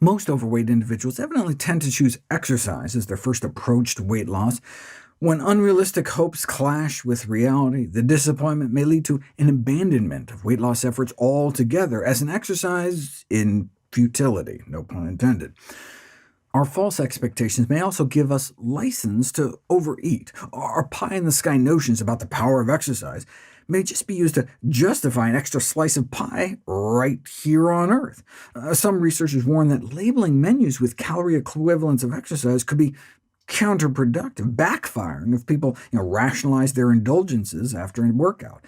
Most overweight individuals evidently tend to choose exercise as their first approach to weight loss. When unrealistic hopes clash with reality, the disappointment may lead to an abandonment of weight loss efforts altogether, as an exercise in futility, no pun intended. Our false expectations may also give us license to overeat. Our pie-in-the-sky notions about the power of exercise may just be used to justify an extra slice of pie right here on Earth. Some researchers warn that labeling menus with calorie equivalents of exercise could be counterproductive, backfiring if people rationalize their indulgences after a workout.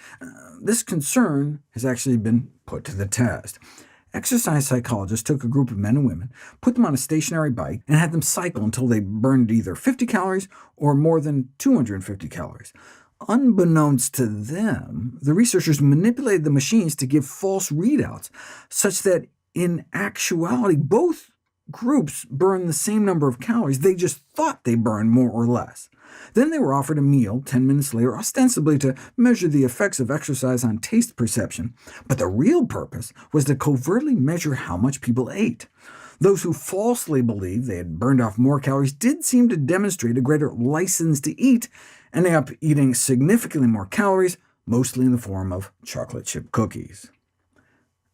This concern has actually been put to the test. Exercise psychologists took a group of men and women, put them on a stationary bike, and had them cycle until they burned either 50 calories or more than 250 calories. Unbeknownst to them, the researchers manipulated the machines to give false readouts, such that in actuality both groups burned the same number of calories. They just thought they burned more or less. Then they were offered a meal 10 minutes later, ostensibly to measure the effects of exercise on taste perception, but the real purpose was to covertly measure how much people ate. Those who falsely believed they had burned off more calories did seem to demonstrate a greater license to eat, ending up eating significantly more calories, mostly in the form of chocolate chip cookies.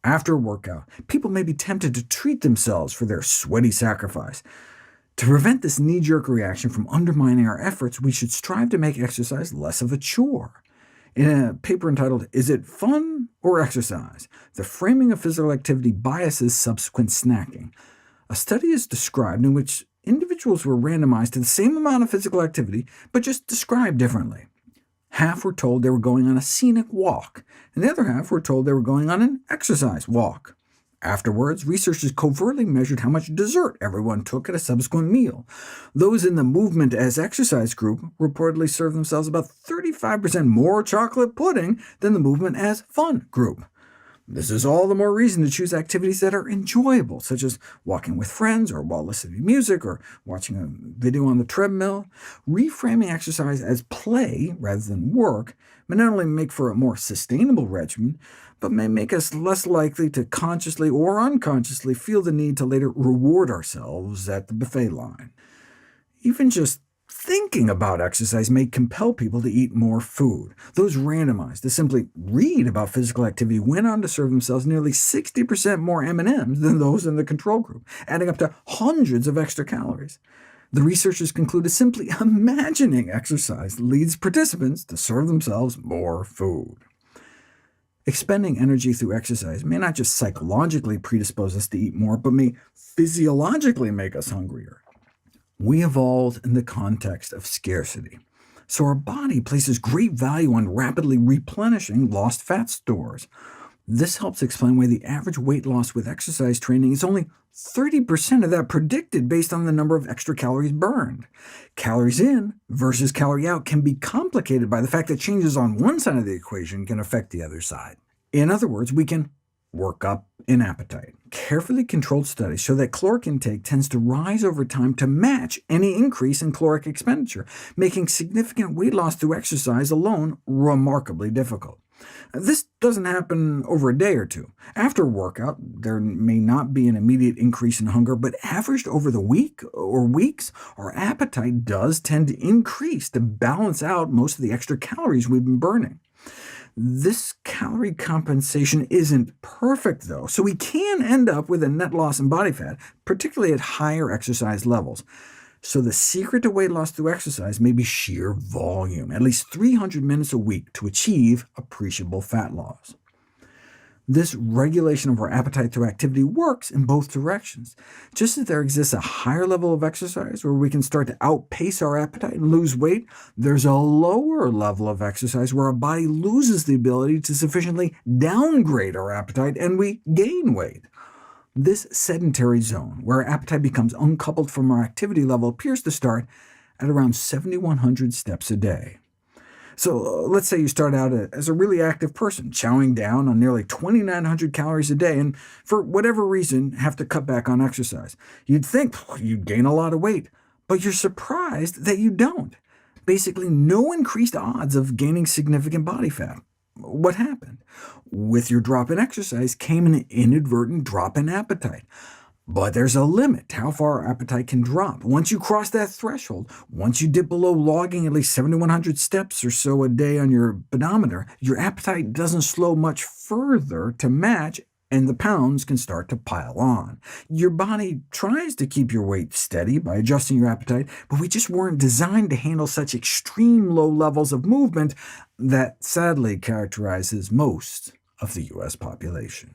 After a workout, people may be tempted to treat themselves for their sweaty sacrifice. To prevent this knee-jerk reaction from undermining our efforts, we should strive to make exercise less of a chore. In a paper entitled, "Is it Fun or Exercise? The Framing of Physical Activity Biases Subsequent Snacking," a study is described in which individuals were randomized to the same amount of physical activity, but just described differently. Half were told they were going on a scenic walk, and the other half were told they were going on an exercise walk. Afterwards, researchers covertly measured how much dessert everyone took at a subsequent meal. Those in the movement as exercise group reportedly served themselves about 35% more chocolate pudding than the movement as fun group. This is all the more reason to choose activities that are enjoyable, such as walking with friends, or while listening to music, or watching a video on the treadmill. Reframing exercise as play rather than work may not only make for a more sustainable regimen, but may make us less likely to consciously or unconsciously feel the need to later reward ourselves at the buffet line. Even just thinking about exercise may compel people to eat more food. Those randomized to simply read about physical activity went on to serve themselves nearly 60% more M&Ms than those in the control group, adding up to hundreds of extra calories. The researchers concluded simply imagining exercise leads participants to serve themselves more food. Expending energy through exercise may not just psychologically predispose us to eat more, but may physiologically make us hungrier. We evolved in the context of scarcity, so our body places great value on rapidly replenishing lost fat stores. This helps explain why the average weight loss with exercise training is only 30% of that predicted based on the number of extra calories burned. Calories in versus calorie out can be complicated by the fact that changes on one side of the equation can affect the other side. In other words, we can work up an appetite. Carefully controlled studies show that caloric intake tends to rise over time to match any increase in caloric expenditure, making significant weight loss through exercise alone remarkably difficult. This doesn't happen over a day or two. After a workout, there may not be an immediate increase in hunger, but averaged over the week or weeks, our appetite does tend to increase to balance out most of the extra calories we've been burning. This calorie compensation isn't perfect, though, so we can end up with a net loss in body fat, particularly at higher exercise levels. So the secret to weight loss through exercise may be sheer volume, at least 300 minutes a week to achieve appreciable fat loss. This regulation of our appetite through activity works in both directions. Just as there exists a higher level of exercise where we can start to outpace our appetite and lose weight, there's a lower level of exercise where our body loses the ability to sufficiently downgrade our appetite and we gain weight. This sedentary zone, where our appetite becomes uncoupled from our activity level, appears to start at around 7,100 steps a day. So let's say you start out as a really active person, chowing down on nearly 2,900 calories a day, and for whatever reason have to cut back on exercise. You'd think you'd gain a lot of weight, but you're surprised that you don't. Basically no increased odds of gaining significant body fat. What happened? With your drop in exercise came an inadvertent drop in appetite. But there's a limit to how far our appetite can drop. Once you cross that threshold, once you dip below logging at least 7,100 steps or so a day on your pedometer, your appetite doesn't slow much further to match, and the pounds can start to pile on. Your body tries to keep your weight steady by adjusting your appetite, but we just weren't designed to handle such extreme low levels of movement that sadly characterizes most of the U.S. population.